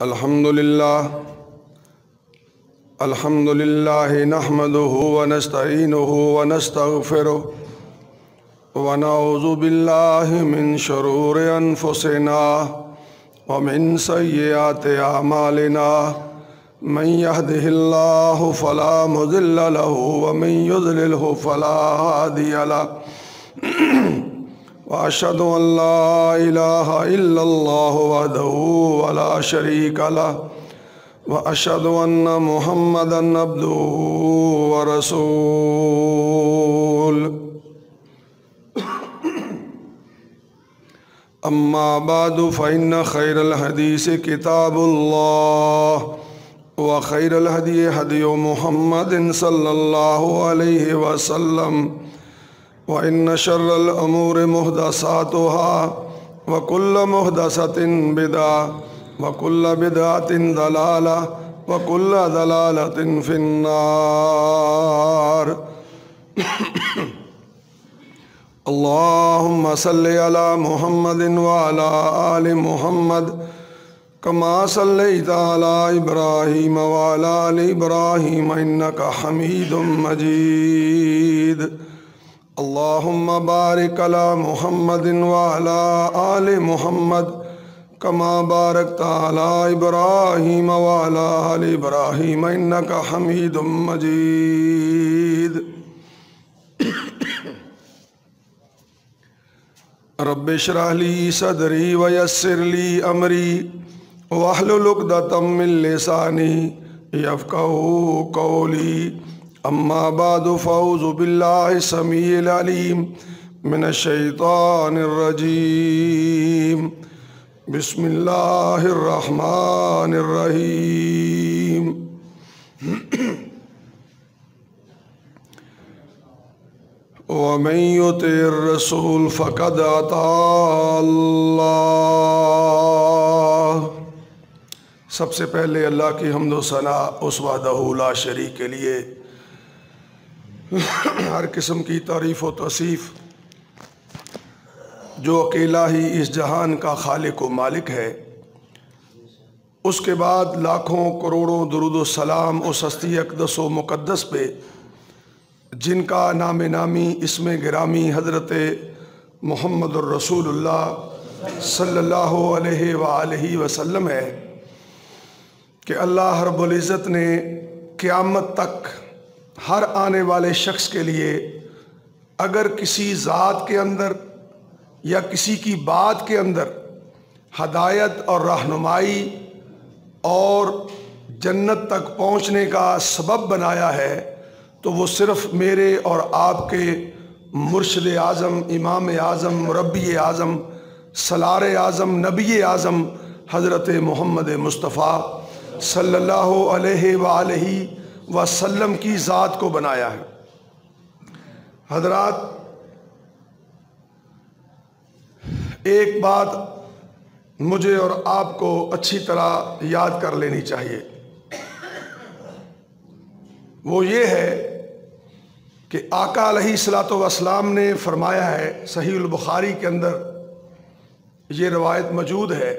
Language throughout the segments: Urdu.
الحمد للہ نحمده ونستعینه ونستغفره ونعوذ باللہ من شرور انفسنا ومن سیئات اعمالنا من يهده الله فلا مضل له ومن يضلله فلا هادي له وأشهد أن لا إله إلا الله وحده ولا شريك له وأشهد أن محمدًا عبده ورسوله أما بعد فإن خير الحديث كتاب الله وخير الهدي هدي محمد صلى الله عليه وسلم وإن شر الأمور محدثاتها وكل محدثة بدعة وكل بدعة ضلالة وكل ضلالة في النار اللهم صل على محمد وعلى آل محمد كما صليت على إبراهيم وعلى آل إبراهيم إنك حميد مجيد اللهم بارك على محمد وعلى آل محمد كما باركت على إبراهيم وعلى آل إبراهيم إنك حميد مجيد رب اشرح لي صدري ويسر لي أمري واحلل عقدة من لساني يفقهوا قولي اما بعد فاعوذ باللہ السمیع العلیم من الشیطان الرجیم بسم اللہ الرحمن الرحیم ومن یطع الرسول فقد اطاع اللہ۔ سب سے پہلے اللہ کی حمد و ثنا اس وحدہ لا شریک کے لیے ہر قسم کی تعریف و توصیف جو اکیلا ہی اس جہان کا خالق و مالک ہے۔ اس کے بعد لاکھوں کروڑوں درود و سلام اس ہستی اقدس و مقدس پہ جن کا نام نامی اسم گرامی حضرت محمد الرسول اللہ صلی اللہ علیہ وآلہ وسلم ہے کہ اللہ رب العزت نے قیامت تک ہر آنے والے شخص کے لیے اگر کسی ذات کے اندر یا کسی کی بات کے اندر ہدایت اور رہنمائی اور جنت تک پہنچنے کا سبب بنایا ہے تو وہ صرف میرے اور آپ کے مرشد اعظم، امام اعظم، مربی اعظم، سالار اعظم، نبی اعظم حضرت محمد مصطفیٰ صلی اللہ علیہ وآلہ وسلم کی ذات کو بنایا ہے۔ حضرات، ایک بات مجھے اور آپ کو اچھی طرح یاد کر لینی چاہیے، وہ یہ ہے کہ آقا علیہ الصلوۃ والسلام نے فرمایا ہے، صحیح البخاری کے اندر یہ روایت موجود ہے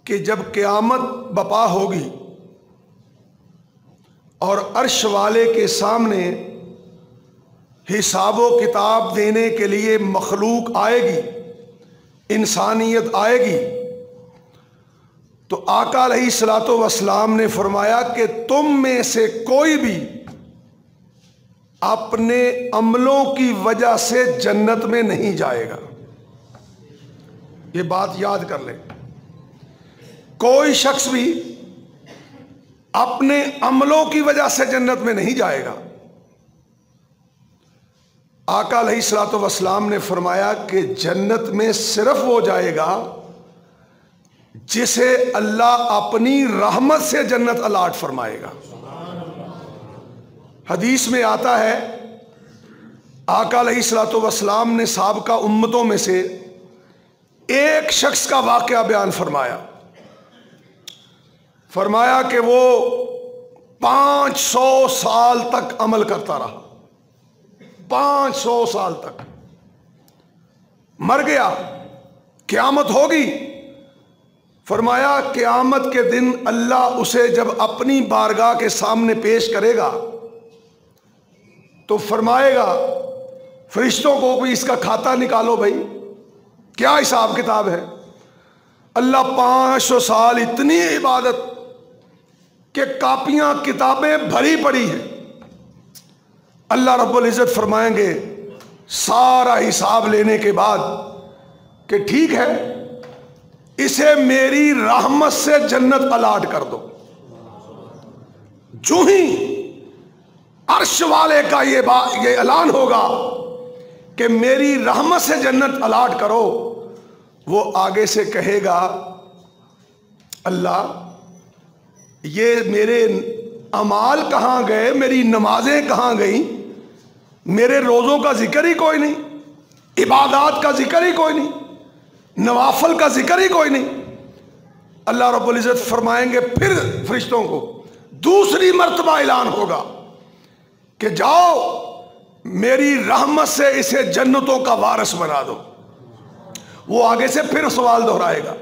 کہ جب قیامت بپا ہوگی اور عرش والے کے سامنے حساب و کتاب دینے کے لیے مخلوق آئے گی، انسانیت آئے گی، تو آقا علیہ الصلوۃ والسلام نے فرمایا کہ تم میں سے کوئی بھی اپنے عملوں کی وجہ سے جنت میں نہیں جائے گا۔ یہ بات یاد کر لیں، کوئی شخص بھی اپنے عملوں کی وجہ سے جنت میں نہیں جائے گا۔ آقا علیہ الصلوۃ والسلام نے فرمایا کہ جنت میں صرف وہ جائے گا جسے اللہ اپنی رحمت سے جنت الاٹ فرمائے گا۔ حدیث میں آتا ہے آقا علیہ الصلوۃ والسلام نے سابقہ امتوں میں سے ایک شخص کا واقعہ بیان فرمایا کہ وہ 500 سال تک عمل کرتا رہا، 500 سال تک، مر گیا، قیامت ہوگی، فرمایا قیامت کے دن اللہ اسے جب اپنی بارگاہ کے سامنے پیش کرے گا تو فرمائے گا فرشتوں کو بھی اس کا کھاتا نکالو بھائی، کیا حساب کتاب ہے؟ اللہ 500 سال اتنی عبادت کہ کاپیاں کتابیں بھری پڑی ہیں، اللہ رب العزت فرمائیں گے سارا حساب لینے کے بعد کہ ٹھیک ہے اسے میری رحمت سے جنت الاٹ کر دو۔ جو ہی عرش والے کا یہ اعلان ہوگا کہ میری رحمت سے جنت الاٹ کرو، وہ آگے سے کہے گا اللہ یہ میرے اعمال کہاں گئے، میری نمازیں کہاں گئیں، میرے روزوں کا ذکر ہی کوئی نہیں، عبادات کا ذکر ہی کوئی نہیں، نوافل کا ذکر ہی کوئی نہیں۔ اللہ رب العزت فرمائیں گے پھر فرشتوں کو دوسری مرتبہ اعلان ہوگا کہ جاؤ میری رحمت سے اسے جنتوں کا وارث بنا دو۔ وہ آگے سے پھر سوال دہرائے گا،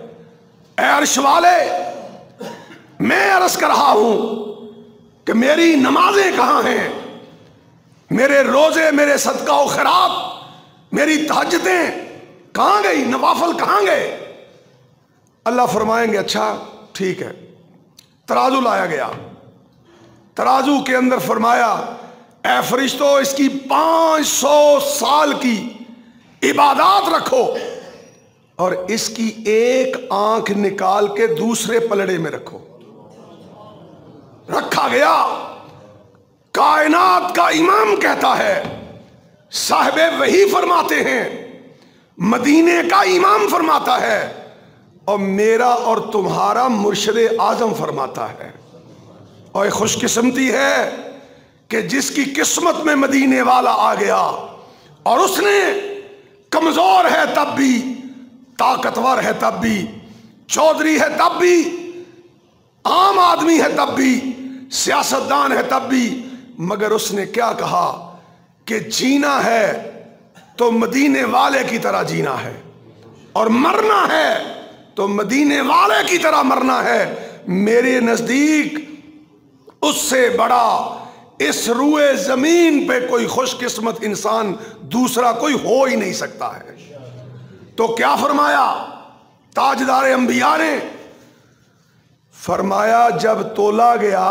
اے عرش والے میں عرض کر رہا ہوں کہ میری نمازیں کہاں ہیں، میرے روزے، میرے صدقہ و خیرات، میری تہجدیں کہاں گئی، نوافل کہاں گئے؟ اللہ فرمائیں گے اچھا ٹھیک ہے، ترازو لایا گیا، ترازو کے اندر فرمایا اے فرشتو اس کی 500 سال کی عبادات رکھو اور اس کی ایک آنکھ نکال کے دوسرے پلڑے میں رکھو۔ رکھا گیا، کائنات کا امام کہتا ہے، صاحب وحی فرماتے ہیں، مدینے کا امام فرماتا ہے، اور میرا اور تمہارا مرشد اعظم فرماتا ہے۔ اور خوش قسمتی ہے کہ جس کی قسمت میں مدینے والا آ گیا اور اس نے کمزور ہے تب بھی، طاقتور ہے تب بھی، چودھری ہے تب بھی، عام آدمی ہے تب بھی، سیاستدان ہے تب بھی، مگر اس نے کیا کہا کہ جینا ہے تو مدینے والے کی طرح جینا ہے اور مرنا ہے تو مدینے والے کی طرح مرنا ہے۔ میرے نزدیک اس سے بڑا اس روئے زمین پہ کوئی خوش قسمت انسان دوسرا کوئی ہو ہی نہیں سکتا ہے۔ تو کیا فرمایا تاجدار انبیاء نے؟ فرمایا جب تولا گیا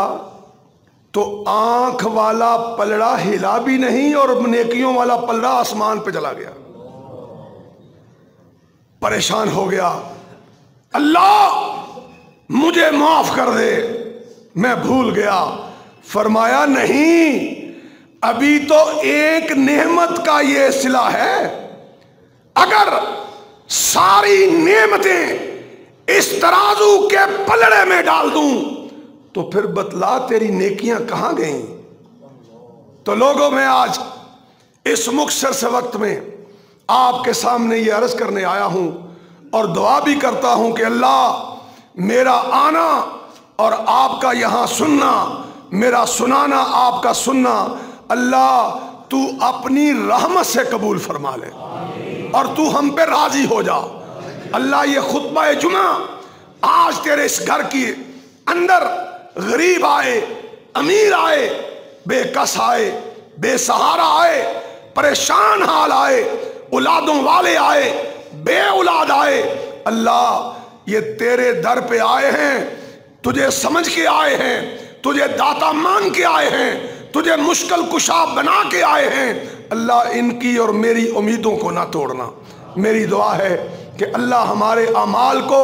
تو آنکھ والا پلڑا ہلا بھی نہیں اور نیکیوں والا پلڑا آسمان پہ چلا گیا۔ پریشان ہو گیا، اللہ مجھے معاف کر دے، میں بھول گیا۔ فرمایا نہیں، ابھی تو ایک نعمت کا یہ صلہ ہے، اگر ساری نعمتیں اس ترازو کے پلڑے میں ڈال دوں تو پھر بتلا تیری نیکیاں کہاں گئیں؟ تو لوگوں میں آج اس مختصر سے وقت میں آپ کے سامنے یہ عرض کرنے آیا ہوں اور دعا بھی کرتا ہوں کہ اللہ میرا آنا اور آپ کا یہاں سننا، میرا سنانا آپ کا سننا، اللہ تو اپنی رحمت سے قبول فرما لے اور تو ہم پہ راضی ہو جا۔ اللہ یہ خطبہ جمعہ آج تیرے اس گھر کی اندر غریب آئے، امیر آئے، بے کس آئے، بے سہارا آئے، پریشان حال آئے، اولادوں والے آئے، بے اولاد آئے، اللہ یہ تیرے در پہ آئے ہیں، تجھے سمجھ کے آئے ہیں، تجھے داتا مان کے آئے ہیں، تجھے مشکل کشا بنا کے آئے ہیں۔ اللہ ان کی اور میری امیدوں کو نہ توڑنا۔ میری دعا ہے کہ اللہ ہمارے اعمال کو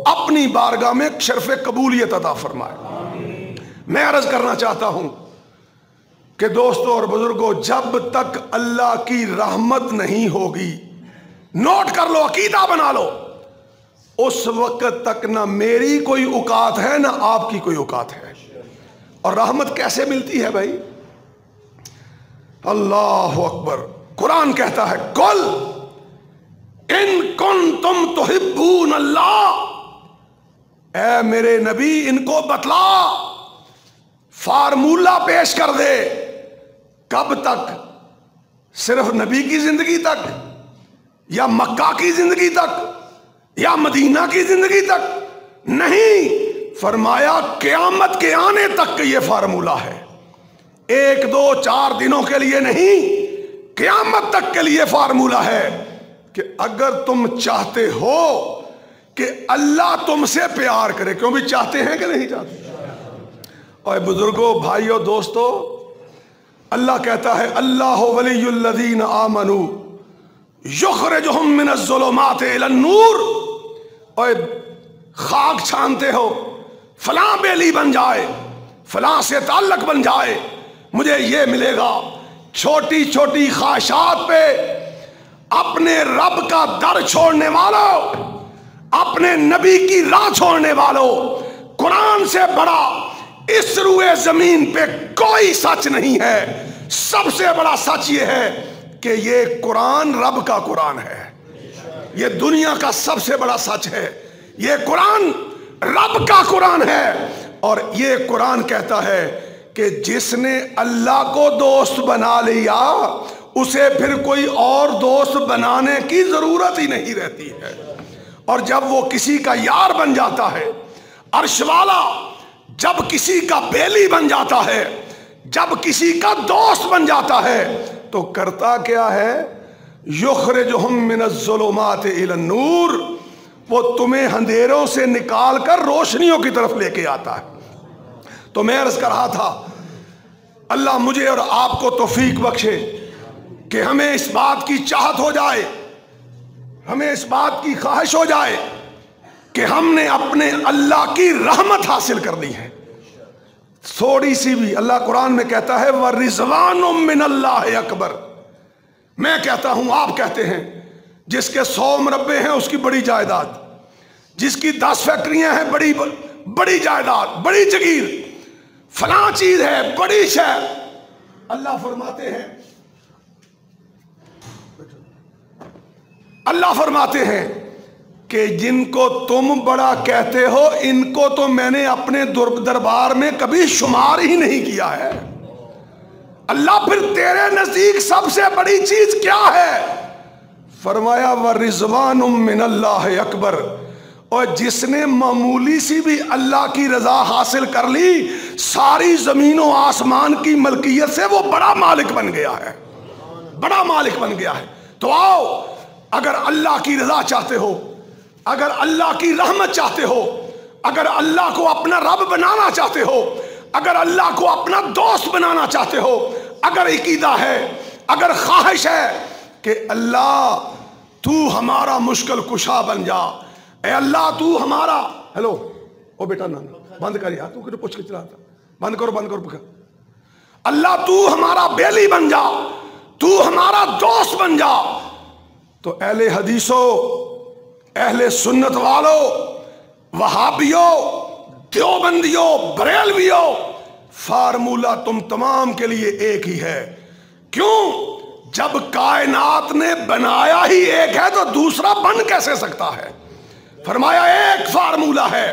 اپنی بارگاہ میں شرف قبولیت عطا فرمائے۔ میں عرض کرنا چاہتا ہوں کہ دوستوں اور بزرگوں، جب تک اللہ کی رحمت نہیں ہوگی، نوٹ کر لو، عقیدہ بنا لو، اس وقت تک نہ میری کوئی اوقات ہے نہ آپ کی کوئی اوقات ہے۔ اور رحمت کیسے ملتی ہے بھائی؟ اللہ اکبر، قرآن کہتا ہے قل ان کنتم تحبون اللہ، اے میرے نبی ان کو بتلا، فارمولہ پیش کر دے۔ کب تک؟ صرف نبی کی زندگی تک، یا مکہ کی زندگی تک، یا مدینہ کی زندگی تک؟ نہیں، فرمایا قیامت کے آنے تک یہ فارمولہ ہے، 1 2 4 دنوں کے لیے نہیں، قیامت تک کے لیے فارمولہ ہے کہ اگر تم چاہتے ہو کہ اللہ تم سے پیار کرے، کیوں بھی چاہتے ہیں کہ نہیں چاہتے؟ اور بزرگوں، بھائیوں، دوستو، اللہ کہتا ہے اللہ ولی الذین آمنوا یخرجہم من الظلمات الی النور۔ اور خاک چھانتے ہو، فلاں بیلی بن جائے، فلاں سے تعلق بن جائے، مجھے یہ ملے گا، چھوٹی چھوٹی خواہشات پہ اپنے رب کا در چھوڑنے والوں، اپنے نبی کی راہ چھوڑنے والوں، قرآن سے بڑا اس روئے زمین پہ کوئی سچ نہیں ہے۔ سب سے بڑا سچ یہ ہے کہ یہ قرآن رب کا قرآن ہے، یہ دنیا کا سب سے بڑا سچ ہے، یہ قرآن رب کا قرآن ہے۔ اور یہ قرآن کہتا ہے کہ جس نے اللہ کو دوست بنا لیا اسے پھر کوئی اور دوست بنانے کی ضرورت ہی نہیں رہتی ہے۔ اور جب وہ کسی کا یار بن جاتا ہے، عرش والا جب کسی کا بیلی بن جاتا ہے، جب کسی کا دوست بن جاتا ہے، تو کرتا کیا ہے؟ یخرجہم من الظلمات الی النور، وہ تمہیں اندھیروں سے نکال کر روشنیوں کی طرف لے کے آتا ہے۔ تو میں عرض کر رہا تھا، اللہ مجھے اور آپ کو توفیق بخشے کہ ہمیں اس بات کی چاہت ہو جائے، ہمیں اس بات کی خواہش ہو جائے کہ ہم نے اپنے اللہ کی رحمت حاصل کر لی ہے، تھوڑی سی بھی۔ اللہ قرآن میں کہتا ہے وَرِضْوَانٌ مِّنَ اللَّهِ اکبر۔ میں کہتا ہوں، آپ کہتے ہیں، جس کے 100 مربع ہیں اس کی بڑی جائیداد، جس کی 10 فیکٹریاں ہیں بڑی بڑی جائیداد، بڑی جگیر، فلاں چیز ہے، بڑی شے۔ اللہ فرماتے ہیں کہ جن کو تم بڑا کہتے ہو ان کو تو میں نے اپنے دربار میں کبھی شمار ہی نہیں کیا ہے۔ اللہ پھر تیرے نزدیک سب سے بڑی چیز کیا ہے؟ فرمایا وَرِضْوَانٌ مِّنَ اللَّهِ اکبر۔ اور جس نے معمولی سی بھی اللہ کی رضا حاصل کر لی، ساری زمین و آسمان کی ملکیت سے وہ بڑا مالک بن گیا ہے، بڑا مالک بن گیا ہے۔ تو آؤ، اگر اللہ کی رضا چاہتے ہو، اگر اللہ کی رحمت چاہتے ہو، اگر اللہ کو اپنا رب بنانا چاہتے ہو، اگر اللہ کو اپنا دوست بنانا چاہتے ہو، اگر عقیدہ ہے، اگر خواہش ہے کہ اللہ تو ہمارا مشکل کشا بن جا، اے اللہ تو ہمارا، ہیلو او بیٹا نا بند کر یار، تو کچھ پوچھ کے چلا تھا، بند کرو اللہ تو ہمارا بیلی بن جا، تو ہمارا دوست بن جا۔ تو اہل حدیثوں، اہل سنت والوں، وہابیوں، دیوبندیوں، بریلویوں، فارمولہ تم تمام کے لیے ایک ہی ہے۔ کیوں؟ جب کائنات نے بنایا ہی ایک ہے تو دوسرا بن کیسے سکتا ہے؟ فرمایا ایک فارمولہ ہے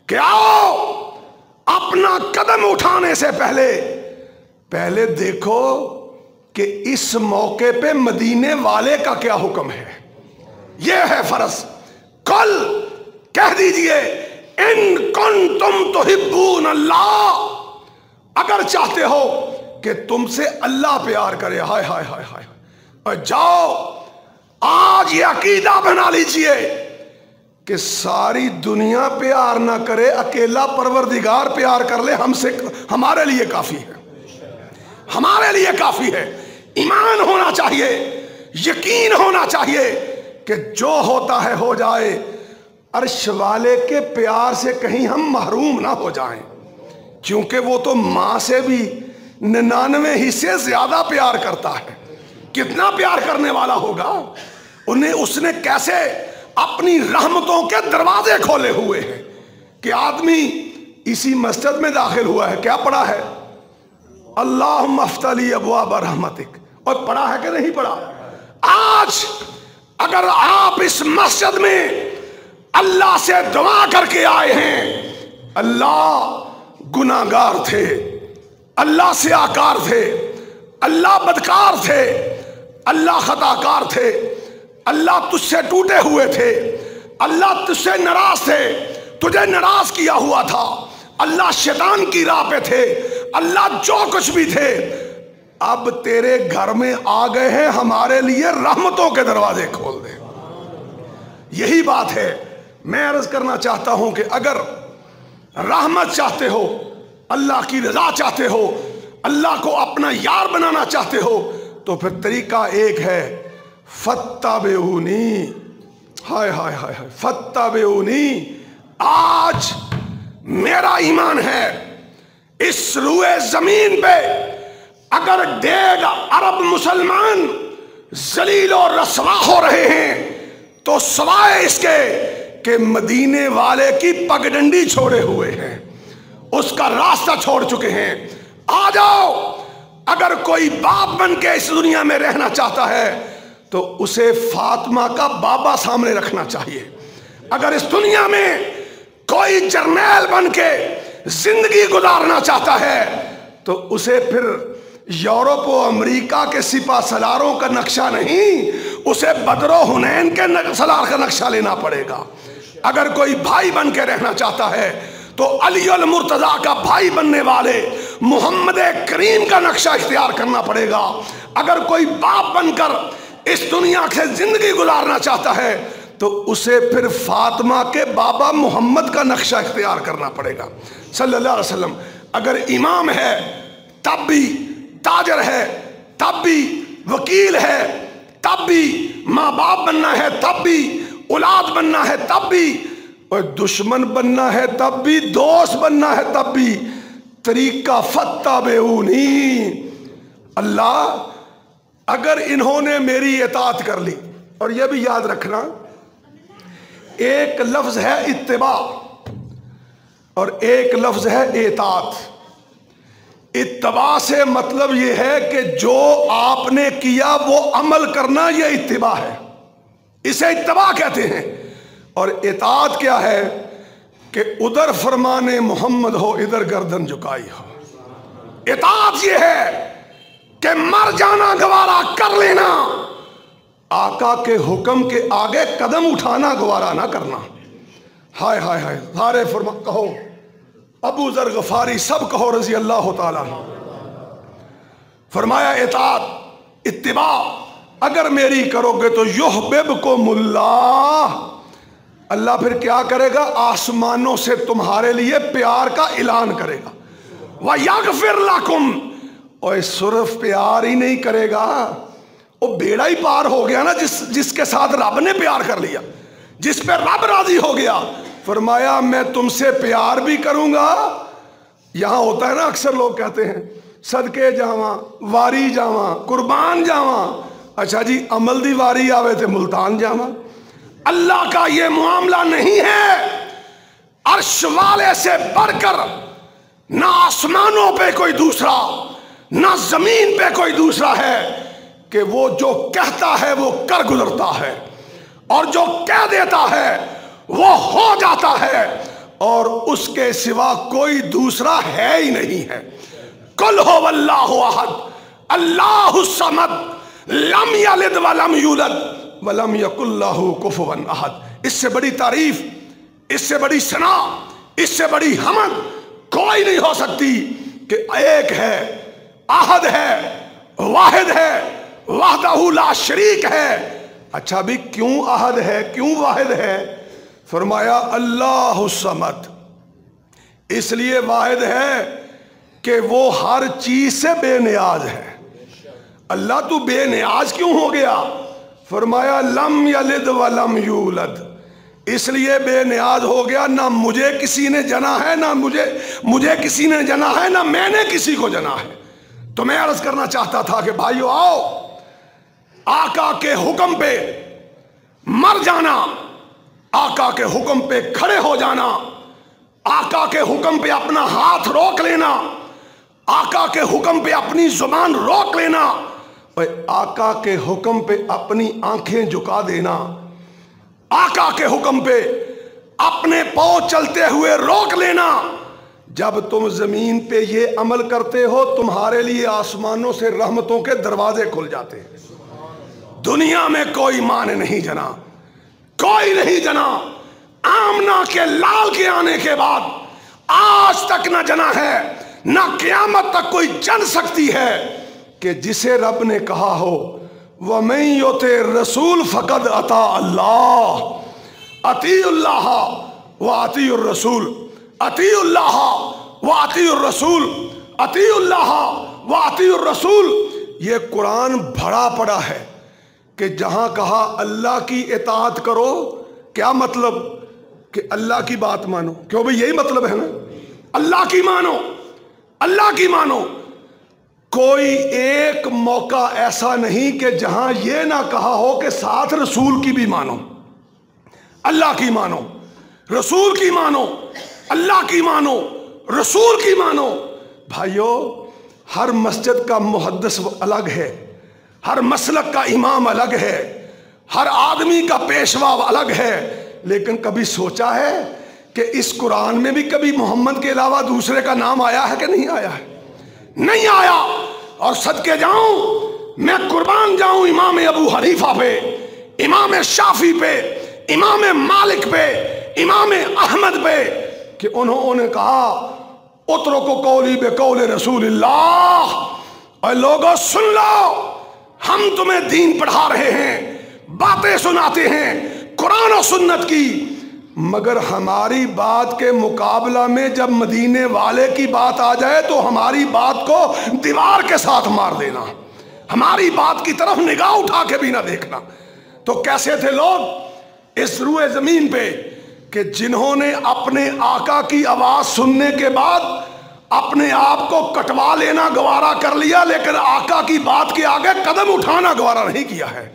کہ آؤ، اپنا قدم اٹھانے سے پہلے دیکھو کہ اس موقع پہ مدینے والے کا کیا حکم ہے۔ یہ ہے فرض۔ کل کہہ دیجئے ان کنتم تحبون اللہ، اگر چاہتے ہو کہ تم سے اللہ پیار کرے، ہائے ہائے ہائے ہائے، اور جاؤ آج یہ عقیدہ بنا لیجئے کہ ساری دنیا پیار نہ کرے، اکیلا پروردگار پیار کر لے، ہمارے لیے کافی ہے، ہمارے لیے کافی ہے۔ ایمان ہونا چاہیے، یقین ہونا چاہیے کہ جو ہوتا ہے ہو جائے، عرش والے کے پیار سے کہیں ہم محروم نہ ہو جائیں، کیونکہ وہ تو ماں سے بھی 99 حصے زیادہ پیار کرتا ہے۔ کتنا پیار کرنے والا ہوگا، اس نے کیسے اپنی رحمتوں کے دروازے کھولے ہوئے ہیں کہ آدمی اسی مسجد میں داخل ہوا ہے، کیا پڑھا ہے؟ اللہم افتح لی ابواب رحمتک، اور پڑھا ہے کہ نہیں پڑھا؟ آج اگر آپ اس مسجد میں اللہ سے دعا کر کے آئے ہیں، اللہ گناہگار تھے، اللہ سیاکار تھے، اللہ بدکار تھے، اللہ خطاکار تھے، اللہ تجھ سے ٹوٹے ہوئے تھے، اللہ تجھ سے ناراض تھے، تجھے ناراض کیا ہوا تھا، اللہ شیطان کی راہ پہ تھے، اللہ جو کچھ بھی تھے، اب تیرے گھر میں آ گئے ہیں، ہمارے لیے رحمتوں کے دروازے کھول دے۔ یہی بات ہے۔ میں عرض کرنا چاہتا ہوں کہ اگر رحمت چاہتے ہو، اللہ کی رضا چاہتے ہو، اللہ کو اپنا یار بنانا چاہتے ہو، تو پھر طریقہ ایک ہے، فَاتَّبِعُونِی۔ ہائے ہائے ہائے ہائے، فَاتَّبِعُونِی۔ آج میرا ایمان ہے اس روئے زمین پہ اگر 1.5 ارب مسلمان ذلیل و رسوا ہو رہے ہیں تو سوائے اس کے کہ مدینے والے کی پگڈنڈی چھوڑے ہوئے ہیں، اس کا راستہ چھوڑ چکے ہیں۔ آ جاؤ، اگر کوئی باپ بن کے اس دنیا میں رہنا چاہتا ہے تو اسے فاطمہ کا بابا سامنے رکھنا چاہیے۔ اگر اس دنیا میں کوئی جرنیل بن کے زندگی گزارنا چاہتا ہے تو اسے پھر یورپ و امریکہ کے سپہ سالاروں کا نقشہ نہیں، اسے بدر و حنین کے سالار کا نقشہ لینا پڑے گا۔ اگر کوئی بھائی بن کے رہنا چاہتا ہے تو علی المرتضیٰ کا بھائی بننے والے محمد کریم کا نقشہ اختیار کرنا پڑے گا۔ اگر کوئی باپ بن کر اس دنیا سے زندگی گزارنا چاہتا ہے تو اسے پھر فاطمہ کے بابا محمد کا نقشہ اختیار کرنا پڑے گا صلی اللہ علیہ وسلم۔ اگر امام ہے تب بھی، تاجر ہے تب بھی، وکیل ہے تب بھی، ماں باپ بننا ہے تب بھی، اولاد بننا ہے تب بھی، اور دشمن بننا ہے تب بھی، دوست بننا ہے تب بھی، طریقہ فَاتَّبِعُونِی۔ اللہ اگر انہوں نے میری اطاعت کر لی، اور یہ بھی یاد رکھنا ایک لفظ ہے اتباع اور ایک لفظ ہے اطاعت۔ اتباع سے مطلب یہ ہے کہ جو آپ نے کیا وہ عمل کرنا، یہ اتباع ہے، اسے اتباع کہتے ہیں۔ اور اطاعت کیا ہے کہ ادھر فرمان محمد ہو، ادھر گردن جھکائی ہو۔ اطاعت یہ ہے کہ مر جانا گوارا کر لینا، آقا کے حکم کے آگے قدم اٹھانا گوارا نہ کرنا۔ ہائے ہائے ہائے، سارے کہو ابو ذر غفاری سب کہو رضی اللہ تعالیٰ۔ فرمایا اطاعت، اتباع اگر میری کرو گے تو یحببکم اللہ، اللہ پھر کیا کرے گا؟ آسمانوں سے تمہارے لیے پیار کا اعلان کرے گا۔ وَيَغْفِرْ لَكُمْ، اور صرف پیار ہی نہیں کرے گا، وہ بیڑا ہی پار ہو گیا نا جس کے ساتھ رب نے پیار کر لیا، جس پہ رب راضی ہو گیا۔ فرمایا میں تم سے پیار بھی کروں گا۔ یہاں ہوتا ہے نا، اکثر لوگ کہتے ہیں صدقے جاواں، واری جاواں، قربان جاواں۔ اچھا جی، عمل دی واری آوے تے ملتان جاواں۔ اللہ کا یہ معاملہ نہیں ہے۔ عرش والے سے بڑھ کر نہ آسمانوں پہ کوئی دوسرا، نہ زمین پہ کوئی دوسرا ہے کہ وہ جو کہتا ہے وہ کر گزرتا ہے، اور جو کہہ دیتا ہے وہ ہو جاتا ہے، اور اس کے سوا کوئی دوسرا ہے ہی نہیں ہے۔ قل هو اللہ احد اللہ الصمد لم یلد ولم یولد ولم یکن لہ کفوا احد۔ اس سے بڑی تعریف، اس سے بڑی ثنا، اس سے بڑی حمد کوئی نہیں ہو سکتی کہ ایک ہے، احد ہے، واحد ہے، وحدہ لا شریک ہے۔ اچھا بھی کیوں احد ہے، کیوں واحد ہے؟ فرمایا اللہ الصمد، اس لیے واحد ہے کہ وہ ہر چیز سے بے نیاز ہے۔ اللہ تو بے نیاز کیوں ہو گیا؟ فرمایا لم یلد ولم یولد، اس لیے بے نیاز ہو گیا، نہ مجھے کسی نے جنا ہے، نہ مجھے کسی نے جنا ہے، نہ میں نے کسی کو جنا ہے۔ تو میں عرض کرنا چاہتا تھا کہ بھائیو آؤ، آقا کے حکم پہ مر جانا، آقا کے حکم پہ کھڑے ہو جانا، آقا کے حکم پہ اپنا ہاتھ روک لینا، آقا کے حکم پہ اپنی زبان روک لینا، اور آقا کے حکم پہ اپنی آنکھیں جھکا دینا، آقا کے حکم پہ اپنے پاؤں چلتے ہوئے روک لینا۔ جب تم زمین پہ یہ عمل کرتے ہو تمہارے لیے آسمانوں سے رحمتوں کے دروازے کھل جاتے ہیں۔ دنیا میں کوئی ماں نے نہیں جنا، کوئی نہیں جنا، آمنہ کے لال کے آنے کے بعد آج تک نہ جنا ہے، نہ قیامت تک کوئی جن سکتی ہے کہ جسے رب نے کہا ہو وَمَن يُطِعِ الرَّسُولَ فَقَدْ أَطَاعَ اللَّهَ اطیعوا اللہ وَأَطِیعُوا الرَّسُولَ، اطیعوا اللہ وَأَطِیعُوا الرَّسُولَ، اطیعوا اللہ وَأَطِیعُوا الرَّسُولَ۔ یہ قرآن بھرا پڑا ہے کہ جہاں کہا اللہ کی اطاعت کرو، کیا مطلب؟ کہ اللہ کی بات مانو۔ کیوں بھئی یہی مطلب ہے نا، اللہ کی مانو، اللہ کی مانو۔ کوئی ایک موقع ایسا نہیں کہ جہاں یہ نہ کہا ہو کہ ساتھ رسول کی بھی مانو، اللہ کی مانو، رسول کی مانو، اللہ کی مانو، رسول کی مانو۔ بھائیو، ہر مسجد کا محدث الگ ہے، ہر مسلک کا امام الگ ہے، ہر آدمی کا پیشوا الگ ہے، لیکن کبھی سوچا ہے کہ اس قرآن میں بھی کبھی محمد کے علاوہ دوسرے کا نام آیا ہے کہ نہیں آیا ہے؟ نہیں آیا۔ اور صدقے جاؤں، میں قربان جاؤں امام ابو حنیفہ پہ، امام شافعی پہ، امام مالک پہ، امام احمد پہ، کہ انہوں نے کہا اترکوا قولی بقول رسول اللہ۔ اور لوگوں سن لو، ہم تمہیں دین پڑھا رہے ہیں، باتیں سناتے ہیں قرآن و سنت کی، مگر ہماری بات کے مقابلہ میں جب مدینے والے کی بات آ جائے تو ہماری بات کو دیوار کے ساتھ مار دینا، ہماری بات کی طرف نگاہ اٹھا کے بھی نہ دیکھنا۔ تو کیسے تھے لوگ اس روئے زمین پہ کہ جنہوں نے اپنے آقا کی آواز سننے کے بعد اپنے آپ کو کٹوا لینا گوارا کر لیا، لیکن آقا کی بات کے آگے قدم اٹھانا گوارا نہیں کیا ہے۔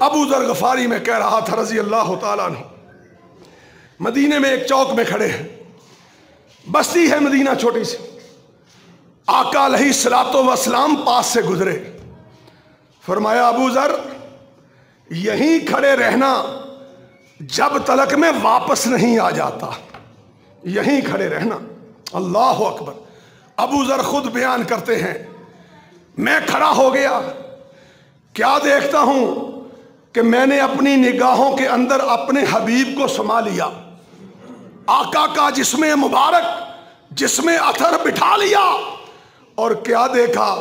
ابو ذر غفاری میں کہہ رہا تھا رضی اللہ تعالیٰ عنہ، مدینے میں ایک چوک میں کھڑے ہیں، بستی ہے مدینہ چھوٹی سی، آقا علیہ الصلوۃ والسلام پاس سے گزرے، فرمایا ابو ذر یہیں کھڑے رہنا جب تلک میں واپس نہیں آ جاتا، یہیں کھڑے رہنا۔ اللہ اکبر۔ ابو ذر خود بیان کرتے ہیں، میں کھڑا ہو گیا، کیا دیکھتا ہوں کہ میں نے اپنی نگاہوں کے اندر اپنے حبیب کو سما لیا، آقا کا جسم مبارک، جسم اثر بٹھا لیا، اور کیا دیکھا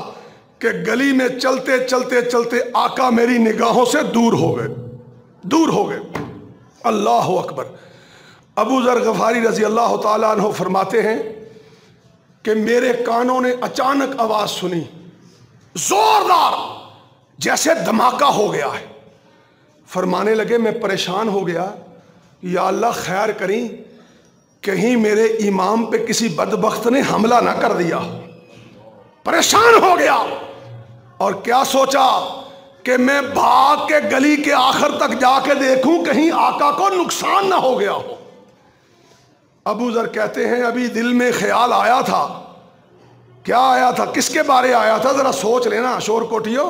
کہ گلی میں چلتے چلتے چلتے آقا میری نگاہوں سے دور ہو گئے، دور ہو گئے۔ اللہ اکبر۔ ابو ذر غفاری رضی اللہ تعالیٰ عنہ فرماتے ہیں کہ میرے کانوں نے اچانک آواز سنی، زوردار، جیسے دھماکہ ہو گیا ہے۔ فرمانے لگے میں پریشان ہو گیا، یا اللہ خیر کریں، کہیں میرے امام پہ کسی بدبخت نے حملہ نہ کر دیا۔ پریشان ہو گیا، اور کیا سوچا کہ میں بھاگ کے گلی کے آخر تک جا کے دیکھوں کہیں آقا کو نقصان نہ ہو گیا ہو۔ ابو ذر کہتے ہیں ابھی دل میں خیال آیا تھا۔ کیا آیا تھا؟ کس کے بارے آیا تھا؟ ذرا سوچ لینا شور کوٹھیو،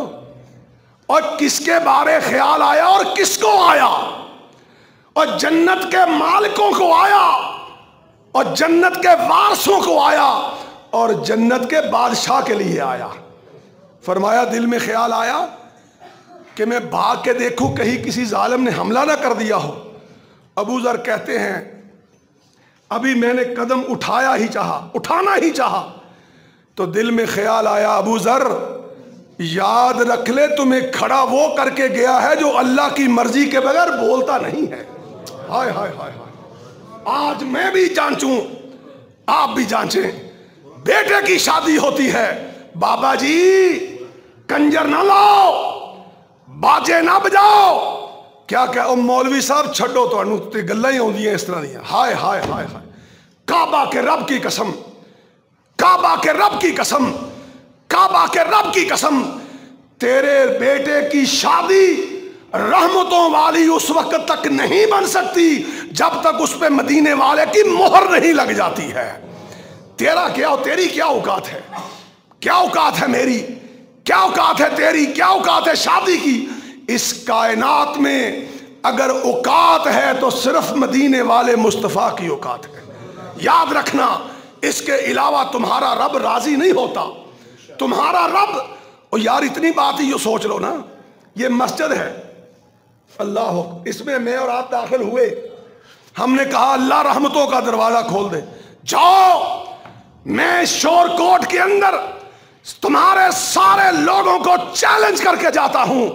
اور کس کے بارے خیال آیا اور کس کو آیا؟ اور جنت کے مالکوں کو آیا، اور جنت کے وارثوں کو آیا، اور جنت کے بادشاہ کے لیے آیا۔ فرمایا دل میں خیال آیا کہ میں بھاگ کے دیکھوں کہیں کسی ظالم نے حملہ نہ کر دیا ہو۔ ابو ذر کہتے ہیں ابھی میں نے قدم اٹھایا ہی چاہا، اٹھانا ہی چاہا، تو دل میں خیال آیا ابو ذر یاد رکھ لے تمہیں کھڑا وہ کر کے گیا ہے جو اللہ کی مرضی کے بغیر بولتا نہیں ہے۔ ہائے ہائے ہائے ہائے۔ آج میں بھی جانچوں، آپ بھی جانچیں، بیٹے کی شادی ہوتی ہے، بابا جی کنجر نہ لاؤ، باجے نہ بجاؤ، کیا کہ مولوی صاحب چھڈو تو گلاں ہی آؤندی ہیں اس طرح دیا۔ ہائے ہائے ہائے ہائے۔ کعبہ کے رب کی قسم، کعبہ کے رب کی قسم، کعبہ کے رب کی قسم، تیرے بیٹے کی شادی رحمتوں والی اس وقت تک نہیں بن سکتی جب تک اس پہ مدینے والے کی مہر نہیں لگ جاتی ہے۔ تیرا کیا، تیری کیا اوقات ہے؟ کیا اوقات ہے میری؟ کیا اوقات ہے تیری؟ کیا اوقات ہے شادی کی؟ اس کائنات میں اگر اوقات ہے تو صرف مدینے والے مصطفیٰ کی اوقات ہے۔ یاد رکھنا، اس کے علاوہ تمہارا رب راضی نہیں ہوتا۔ تمہارا رب، اور یار اتنی بات ہی سوچ لو نا، یہ مسجد ہے، اللہ، اس میں میں اور آپ داخل ہوئے، ہم نے کہا اللہ رحمتوں کا دروازہ کھول دے، جاؤ میں شور کوٹ کے اندر تمہارے سارے لوگوں کو چیلنج کر کے جاتا ہوں،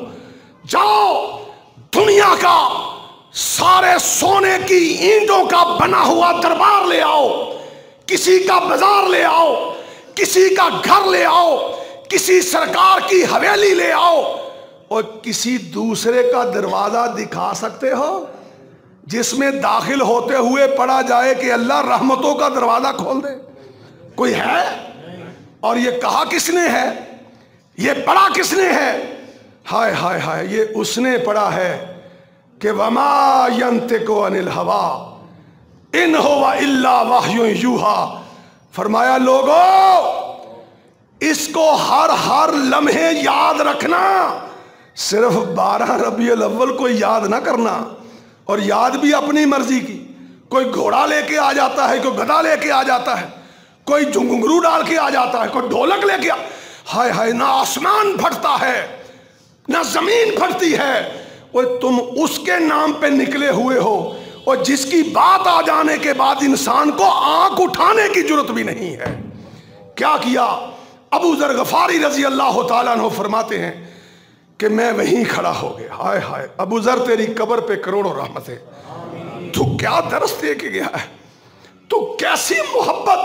جاؤ دنیا کا سارے سونے کی اینٹوں کا بنا ہوا دربار لے آؤ، کسی کا بازار لے آؤ، کسی کا گھر لے آؤ، کسی سرکار کی حویلی لے آؤ، اور کسی دوسرے کا دروازہ دکھا سکتے ہو جس میں داخل ہوتے ہوئے پڑھا جائے کہ اللہ رحمتوں کا دروازہ کھول دے؟ کوئی ہے؟ اور یہ کہا کس نے ہے؟ یہ پڑھا کس نے ہے؟ ہائے ہائے ہائے، یہ اس نے پڑھا ہے کہ وما ينطق عن الهوى ان هو الا وحی یوحی۔ فرمایا لوگو اس کو ہر لمحے یاد رکھنا، صرف 12 ربیع الاول کو یاد نہ کرنا، اور یاد بھی اپنی مرضی کی۔ کوئی گھوڑا لے کے آ جاتا ہے، کوئی گدھا لے کے آ جاتا ہے، کوئی گھنگرو ڈال کے آ جاتا ہے، کوئی ڈھولک لے کے ہائے ہائے، نہ آسمان پھٹتا ہے نہ زمین پھٹتی ہے، اور تم اس کے نام پہ نکلے ہوئے ہو، اور جس کی بات آ جانے کے بعد انسان کو آنکھ اٹھانے کی جرت بھی نہیں ہے۔ کیا کیا؟ ابو ذر غفاری رضی اللہ تعالیٰ عنہ فرماتے ہیں کہ میں وہیں کھڑا ہو گیا۔ ہائے ہائے، ابو ذر تیری قبر پہ کروڑوں رحمتیں، تو کیا درس دے کے گیا ہے، تو کیسی محبت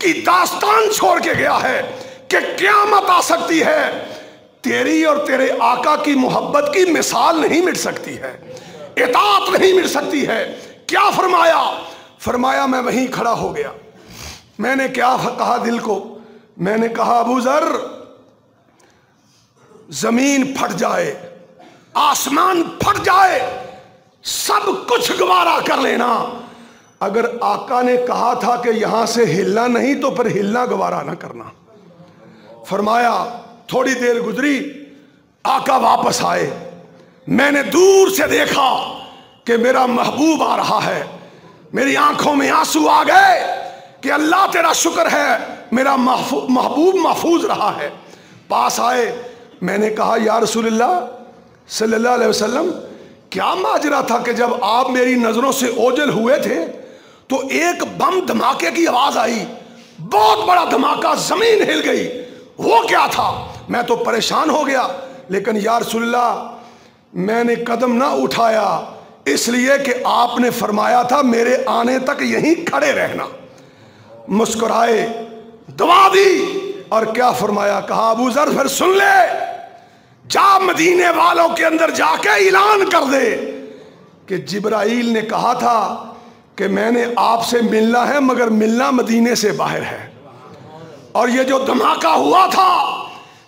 کی داستان چھوڑ کے گیا ہے کہ قیامت آ سکتی ہے، تیری اور تیرے آقا کی محبت کی مثال نہیں مٹ سکتی ہے، اطاعت نہیں مٹ سکتی ہے۔ کیا فرمایا؟ فرمایا میں وہیں کھڑا ہو گیا، میں نے کیا کہا دل کو؟ میں نے کہا ابو ذر زمین پھٹ جائے، آسمان پھٹ جائے، سب کچھ گوارا کر لینا، اگر آقا نے کہا تھا کہ یہاں سے ہلنا نہیں تو پھر ہلنا گوارا نہ کرنا۔ فرمایا تھوڑی دیر گزری، آقا واپس آئے، میں نے دور سے دیکھا کہ میرا محبوب آ رہا ہے، میری آنکھوں میں آنسو آ گئے کہ اللہ تیرا شکر ہے میرا محبوب محفوظ رہا ہے۔ پاس آئے، میں نے کہا یا رسول اللہ صلی اللہ علیہ وسلم کیا ماجرا تھا کہ جب آپ میری نظروں سے اوجھل ہوئے تھے تو ایک بم دھماکے کی آواز آئی، بہت بڑا دھماکہ، زمین ہل گئی، وہ کیا تھا؟ میں تو پریشان ہو گیا، لیکن یا رسول اللہ میں نے قدم نہ اٹھایا اس لیے کہ آپ نے فرمایا تھا میرے آنے تک یہیں کھڑے رہنا۔ مسکرائے، دعا دی، اور کیا فرمایا؟ کہا ابو ذر پھر سن لے، جا مدینے والوں کے اندر جا کے اعلان کر دے کہ جبرائیل نے کہا تھا کہ میں نے آپ سے ملنا ہے مگر ملنا مدینے سے باہر ہے، اور یہ جو دھماکہ ہوا تھا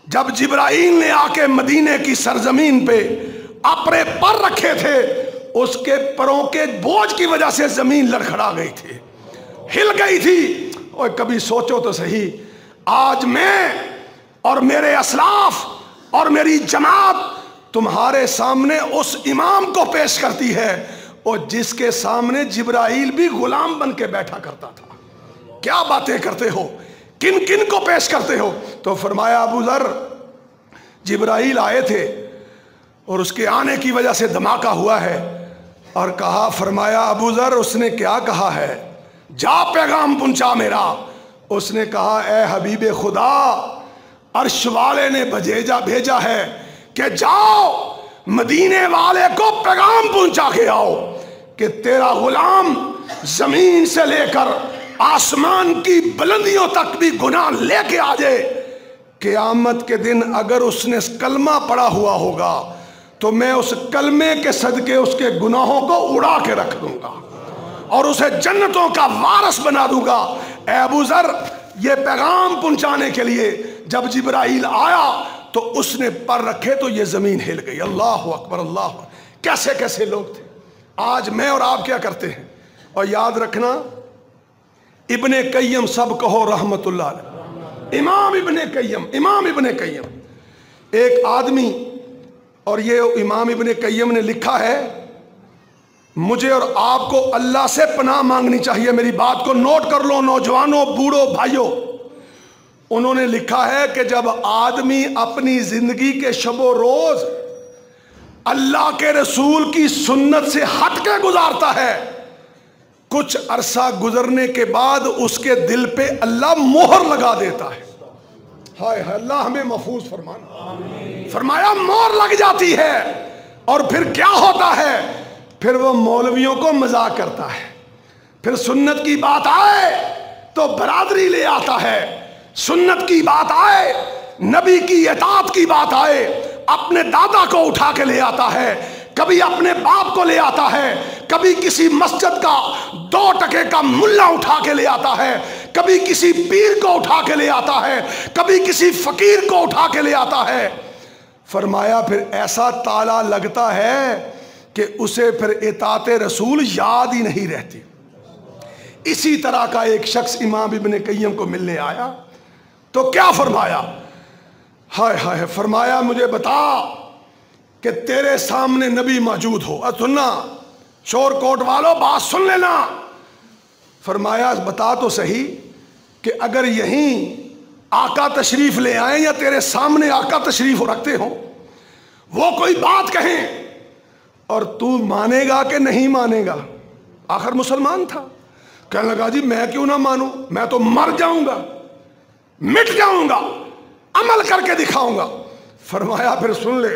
جب جبرائیل نے آ کے مدینے کی سرزمین پہ اپنے پر رکھے تھے، اس کے پروں کے بوجھ کی وجہ سے زمین لڑکھڑا گئی تھی، ہل گئی تھی۔ اور کبھی سوچو تو صحیح، آج میں اور میرے اسلاف اور میری جماعت تمہارے سامنے اس امام کو پیش کرتی ہے اور جس کے سامنے جبرائیل بھی غلام بن کے بیٹھا کرتا تھا۔ کیا باتیں کرتے ہو، کن کن کو پیش کرتے ہو؟ تو فرمایا ابو ذر جبرائیل آئے تھے اور اس کے آنے کی وجہ سے دھماکہ ہوا ہے، اور کہا، فرمایا ابو ذر اس نے کیا کہا ہے؟ جا پیغام پہنچا میرا۔ اس نے کہا اے حبیب خدا، عرش والے نے بھیجا ہے کہ جاؤ مدینے والے کو پیغام پہنچا کے آؤ کہ تیرا غلام زمین سے لے کر آسمان کی بلندیوں تک بھی گناہ لے کے آ جائے، قیامت کے دن اگر اس نے کلمہ پڑھا ہوا ہوگا تو میں اس کلمے کے صدقے اس کے گناہوں کو اڑا کے رکھ دوں گا اور اسے جنتوں کا وارث بنا دوں گا۔ اے ابو ذر، یہ پیغام پہنچانے کے لیے جب جبرائیل آیا تو اس نے پر رکھے تو یہ زمین ہل گئی۔ اللہ اکبر، اللہ اکبر۔ کیسے کیسے لوگ تھے۔ آج میں اور آپ کیا کرتے ہیں؟ اور یاد رکھنا، ابن قیم سب کہو رحمت اللہ علیہ، امام ابن قیم ایک آدمی، اور یہ امام ابن قیم نے لکھا ہے، مجھے اور آپ کو اللہ سے پناہ مانگنی چاہیے، میری بات کو نوٹ کر لو نوجوانوں، بوڑھوں، بھائیوں۔ انہوں نے لکھا ہے کہ جب آدمی اپنی زندگی کے شب و روز اللہ کے رسول کی سنت سے ہٹ کے گزارتا ہے کچھ عرصہ گزرنے کے بعد اس کے دل پہ اللہ مہر لگا دیتا ہے. ہائے اللہ ہمیں محفوظ فرمانا. فرمایا مہر لگ جاتی ہے اور پھر کیا ہوتا ہے؟ پھر وہ مولویوں کو مذاق کرتا ہے. پھر سنت کی بات آئے تو برادری لے آتا ہے. سنت کی بات آئے، نبی کی اطاعت کی بات آئے، اپنے دادا کو اٹھا کے لے آتا ہے، کبھی اپنے باپ کو لے آتا ہے، کبھی کسی مسجد کا 2 ٹکے کا ملا اٹھا کے لے آتا ہے، کبھی کسی پیر کو اٹھا کے لے آتا ہے، کبھی کسی فقیر کو اٹھا کے لے آتا ہے. فرمایا پھر ایسا تالا لگتا ہے کہ اسے پھر اطاعت رسول یاد ہی نہیں رہتی. اسی طرح کا ایک شخص امام ابن قیم کو ملنے آیا تو کیا فرمایا؟ ہائے ہائے، فرمایا مجھے بتا کہ تیرے سامنے نبی موجود ہو. سننا شور کوٹ والو، بات سن لینا. فرمایا بتا تو صحیح کہ اگر یہیں آقا تشریف لے آئیں یا تیرے سامنے آقا تشریف رکھتے ہوں، وہ کوئی بات کہیں اور تو مانے گا کہ نہیں مانے گا؟ آخر مسلمان تھا. کہنے لگا جی میں کیوں نہ مانوں، میں تو مر جاؤں گا، مٹ جاؤں گا، عمل کر کے دکھاؤں گا. فرمایا پھر سن لے،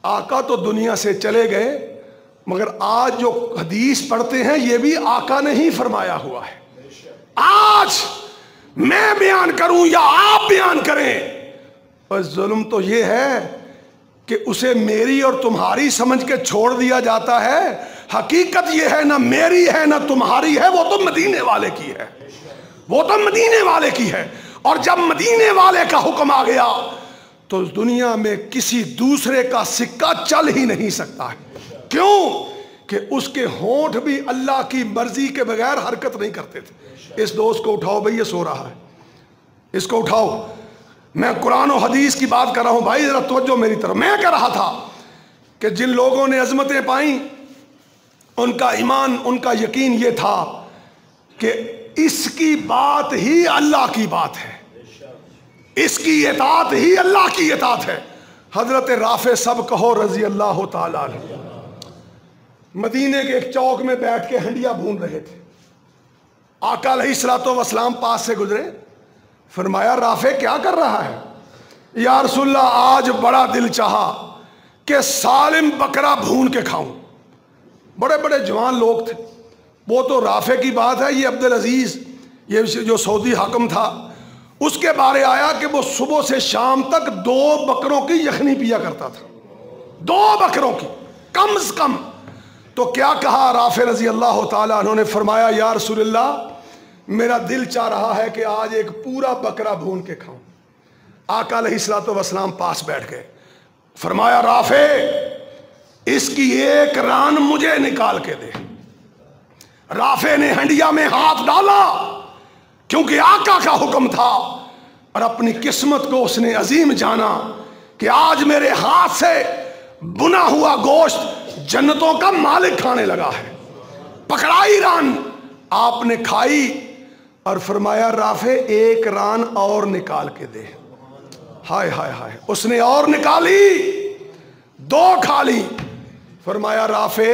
آقا تو دنیا سے چلے گئے مگر آج جو حدیث پڑھتے ہیں یہ بھی آقا نے ہی فرمایا ہوا ہے. آج میں بیان کروں یا آپ بیان کریں، بس ظلم تو یہ ہے کہ اسے میری اور تمہاری سمجھ کے چھوڑ دیا جاتا ہے. حقیقت یہ ہے نہ میری ہے نہ تمہاری ہے، وہ تو مدینے والے کی ہے، وہ تو مدینے والے کی ہے. اور جب مدینے والے کا حکم آ گیا تو دنیا میں کسی دوسرے کا سکہ چل ہی نہیں سکتا ہے. کیوں کہ اس کے ہونٹ بھی اللہ کی مرضی کے بغیر حرکت نہیں کرتے تھے. اس دوست کو اٹھاؤ بھائی، یہ سو رہا ہے، اس کو اٹھاؤ. میں قرآن و حدیث کی بات کر رہا ہوں بھائی، ذرا توجہ میری طرف. میں کہہ رہا تھا کہ جن لوگوں نے عظمتیں پائیں ان کا ایمان، ان کا یقین یہ تھا کہ اس کی بات ہی اللہ کی بات ہے، اس کی اطاعت ہی اللہ کی اطاعت ہے. حضرت رافع سب کہو رضی اللہ تعالیٰ عنہ مدینے کے ایک چوک میں بیٹھ کے ہنڈیا بھون رہے تھے. آقا علیہ الصلوۃ والسلام پاس سے گزرے. فرمایا رافع کیا کر رہا ہے؟ یا رسول اللہ آج بڑا دل چاہا کہ سالم بکرا بھون کے کھاؤں. بڑے بڑے جوان لوگ تھے. وہ تو رافع کی بات ہے، یہ عبدالعزیز یہ جو سعودی حاکم تھا اس کے بارے آیا کہ وہ صبح سے شام تک 2 بکروں کی یخنی پیا کرتا تھا، 2 بکروں کی کم از کم. تو کیا کہا رافع رضی اللہ تعالیٰ عنہ نے؟ فرمایا یا رسول اللہ میرا دل چاہ رہا ہے کہ آج ایک پورا بکرا بھون کے کھاؤں. آقا علیہ الصلوۃ والسلام پاس بیٹھ گئے. فرمایا رافع اس کی 1 ران مجھے نکال کے دے. رافع نے ہنڈیا میں ہاتھ ڈالا کیونکہ آقا کا حکم تھا، اور اپنی قسمت کو اس نے عظیم جانا کہ آج میرے ہاتھ سے بنا ہوا گوشت جنتوں کا مالک کھانے لگا ہے. پکڑائی ران آپ نے کھائی اور فرمایا رافع 1 ران اور نکال کے دے. ہائے ہائے ہائے، اس نے اور نکالی، 2 کھا لی. فرمایا رافع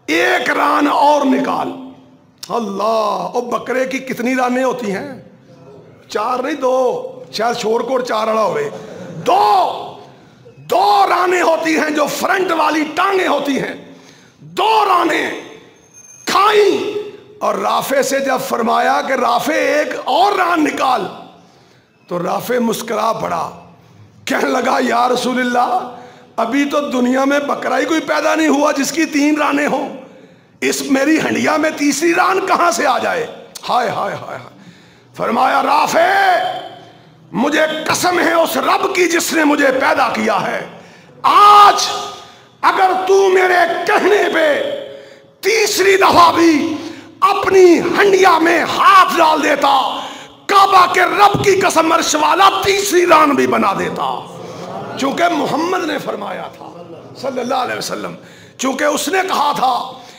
1 ران اور نکال. اللہ، اور بکرے کی کتنی رانیں ہوتی ہیں؟ 4 نہیں 2، شاید شور کوٹ 4 اڑا ہوئے. 2 رانیں ہوتی ہیں جو فرنٹ والی ٹانگیں ہوتی ہیں. 2 رانیں کھائیں اور رافع سے جب فرمایا کہ رافع 1 اور ران نکال تو رافع مسکرا پڑا. کہنے لگا یا رسول اللہ ابھی تو دنیا میں بکرا ہی کوئی پیدا نہیں ہوا جس کی 3 رانیں ہوں، اس میری ہنڈیا میں تیسری ران کہاں سے آ جائے؟ ہائے ہائے ہائے. فرمایا رافع مجھے قسم ہے اس رب کی جس نے مجھے پیدا کیا ہے، آج اگر تو میرے کہنے پہ تیسری دفعہ بھی اپنی ہنڈیا میں ہاتھ ڈال دیتا، کعبہ کے رب کی قسم عرش والا تیسری ران بھی بنا دیتا. چونکہ محمد نے فرمایا تھا صلی اللہ علیہ وسلم، چونکہ اس نے کہا تھا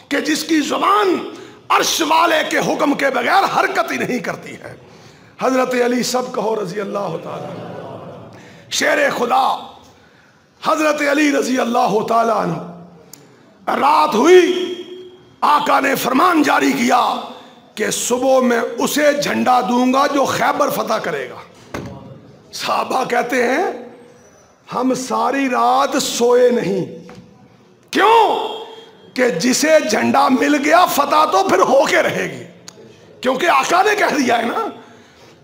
کہ جس کی زبان عرش والے کے حکم کے بغیر حرکت ہی نہیں کرتی ہے. حضرت علی سب کہو رضی اللہ تعالیٰ، شیر خدا حضرت علی رضی اللہ تعالیٰ عنہ. رات ہوئی آقا نے فرمان جاری کیا کہ صبح میں اسے جھنڈا دوں گا جو خیبر فتح کرے گا۔ صحابہ کہتے ہیں ہم ساری رات سوئے نہیں، کیوں؟ کہ جسے جھنڈا مل گیا فتح تو پھر ہو کے رہے گی، کیونکہ آقا نے کہہ دیا ہے نا۔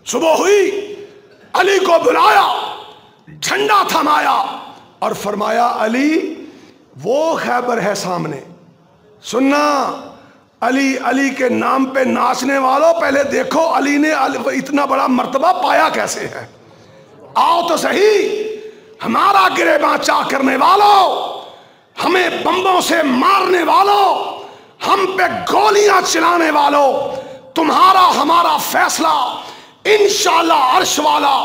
صبح ہوئی، علی کو بلایا، جھنڈا تھمایا اور فرمایا علی وہ خیبر ہے سامنے، سننا علی، علی کے نام پہ ناچنے والوں پہلے دیکھو علی نے اتنا بڑا مرتبہ پایا کیسے ہے۔ آؤ تو صحیح، ہمارا گریباں چاک کرنے والوں، ہمیں بمبوں سے مارنے والوں، ہم پہ گولیاں چلانے والوں، تمہارا ہمارا فیصلہ انشاءاللہ عرش والا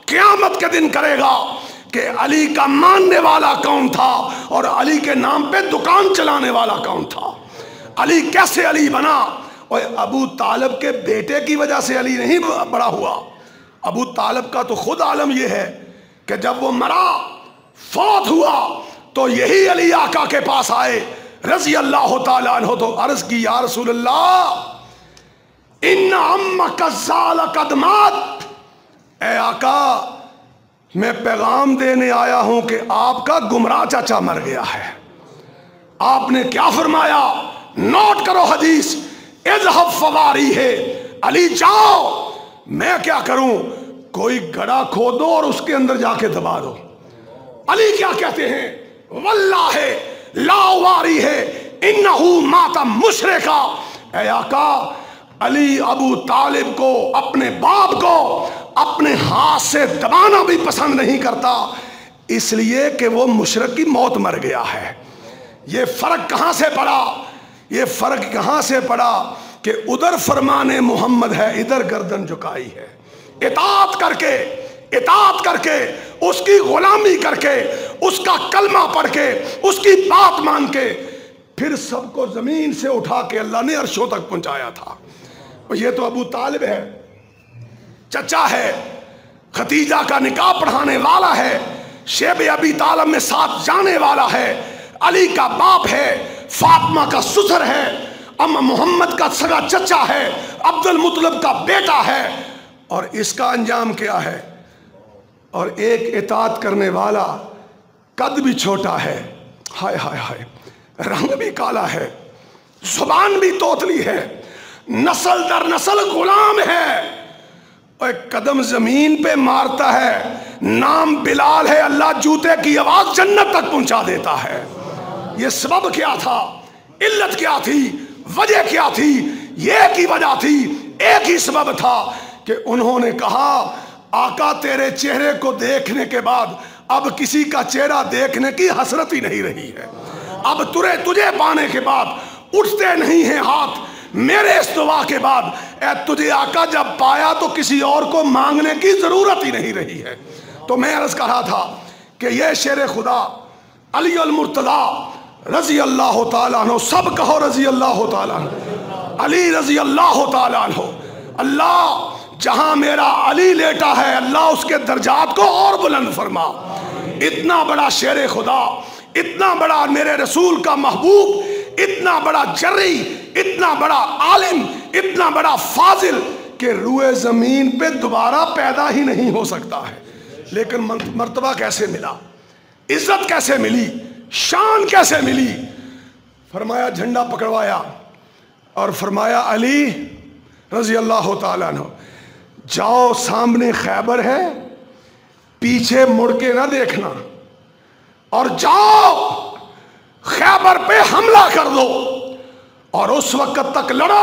قیامت کے دن کرے گا کہ علی کا ماننے والا کون تھا اور علی کے نام پہ دکان چلانے والا کون تھا۔ علی کیسے علی بنا؟ اور ابو طالب کے بیٹے کی وجہ سے علی نہیں بڑا ہوا۔ ابو طالب کا تو خود عالم یہ ہے کہ جب وہ مرا، فوت ہوا، تو یہی علی آقا کے پاس آئے رضی اللہ تعالیٰ عنہ، تو عرض کی یا رسول اللہ ان عمک الزال قد مات، اے آقا میں پیغام دینے آیا ہوں کہ آپ کا گمراہ چچا مر گیا ہے۔ آپ نے کیا فرمایا؟ نوٹ کرو حدیث، اذهب فواری ہے، علی جاؤ، میں کیا کروں؟ کوئی گڑھا کھودو اور اس کے اندر جا کے دبا دو۔ علی کیا کہتے ہیں؟ واللہ لا واری ہے انہو مات مشرکا، اے آقا علی ابو طالب کو، اپنے باپ کو اپنے ہاتھ سے دبانا بھی پسند نہیں کرتا، اس لیے کہ وہ مشرک کی موت مر گیا ہے۔ یہ فرق کہاں سے پڑا؟ یہ فرق کہاں سے پڑا کہ ادھر فرمان محمد ہے، ادھر گردن جھکائی ہے۔ اطاعت کر کے اس کی غلامی کر کے، اس کا کلمہ پڑھ کے، اس کی بات مان کے، پھر سب کو زمین سے اٹھا کے اللہ نے عرشوں تک پہنچایا تھا۔ یہ تو ابو طالب ہے، چچا ہے، خدیجہ کا نکاح پڑھانے والا ہے، شیب ابی طالب میں ساتھ جانے والا ہے، علی کا باپ ہے، فاطمہ کا سسر ہے، اما محمد کا سگا چچا ہے، عبد المطلب کا بیٹا ہے، اور اس کا انجام کیا ہے؟ اور ایک اطاعت کرنے والا، قد بھی چھوٹا ہے، ہائے ہائے ہائے، رنگ بھی کالا ہے، زبان بھی توتلی ہے، نسل در نسل غلام ہے، اور ایک قدم زمین پہ مارتا ہے، نام بلال ہے، اللہ جوتے کی آواز جنت تک پہنچا دیتا ہے۔ یہ سبب کیا تھا؟ علت کیا تھی؟ وجہ کیا تھی؟ یہ کی وجہ تھی، ایک ہی سبب تھا کہ انہوں نے کہا آقا تیرے چہرے کو دیکھنے کے بعد اب کسی کا چہرہ دیکھنے کی حسرت ہی نہیں رہی ہے، اب تجھے پانے کے بعد اٹھتے نہیں ہیں ہاتھ، میرے اس دعا کے بعد اے تجھے آقا جب پایا تو کسی اور کو مانگنے کی ضرورت ہی نہیں رہی ہے۔ تو میں عرض کر رہا تھا کہ یہ شیر خدا علی المرتضی رضی اللہ تعالیٰ عنہ، سب کہو رضی اللہ تعالیٰ عنہ، علی رضی اللہ تعالیٰ عنہ، اللہ جہاں میرا علی لیٹا ہے اللہ اس کے درجات کو اور بلند فرما۔ اتنا بڑا شیر خدا، اتنا بڑا میرے رسول کا محبوب، اتنا بڑا جری، اتنا بڑا عالم، اتنا بڑا فاضل کہ روئے زمین پہ دوبارہ پیدا ہی نہیں ہو سکتا ہے، لیکن مرتبہ کیسے ملا، عزت کیسے ملی، شان کیسے ملی؟ فرمایا جھنڈا پکڑوایا اور فرمایا علی رضی اللہ تعالیٰ عنہ جاؤ، سامنے خیبر ہے، پیچھے مڑ کے نہ دیکھنا، اور جاؤ خیبر پہ حملہ کر دو، اور اس وقت تک لڑو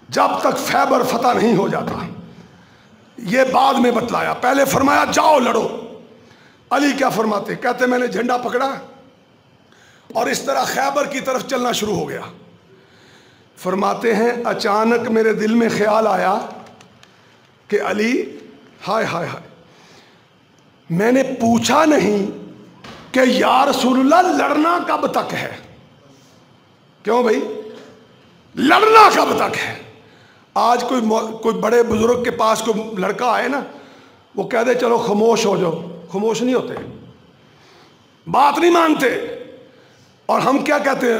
جب تک خیبر فتح نہیں ہو جاتا۔ یہ بعد میں بتلایا، پہلے فرمایا جاؤ لڑو۔ علی کیا فرماتے؟ کہتے میں نے جھنڈا پکڑا اور اس طرح خیبر کی طرف چلنا شروع ہو گیا۔ فرماتے ہیں اچانک میرے دل میں خیال آیا کہ علی، ہائے ہائے ہائے، میں نے پوچھا نہیں کہ یا رسول اللہ لڑنا کب تک ہے؟ کیوں بھائی لڑنا کب تک ہے؟ آج کوئی بڑے بزرگ کے پاس کوئی لڑکا آئے نا، وہ کہہ دے چلو خاموش ہو جاؤ، خاموش نہیں ہوتے، بات نہیں مانتے، اور ہم کیا کہتے ہیں؟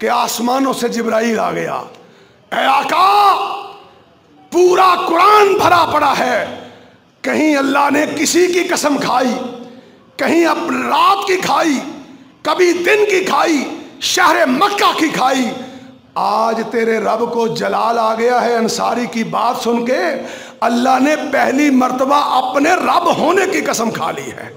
کہ آسمانوں سے جبرائیل آ گیا، اے آقا پورا قرآن بھرا پڑا ہے، کہیں اللہ نے کسی کی قسم کھائی، کہیں رات کی کھائی، کبھی دن کی کھائی، شہر مکہ کی کھائی، آج تیرے رب کو جلال آ گیا ہے۔ انصاری کی بات سن کے اللہ نے پہلی مرتبہ اپنے رب ہونے کی قسم کھا لی ہے۔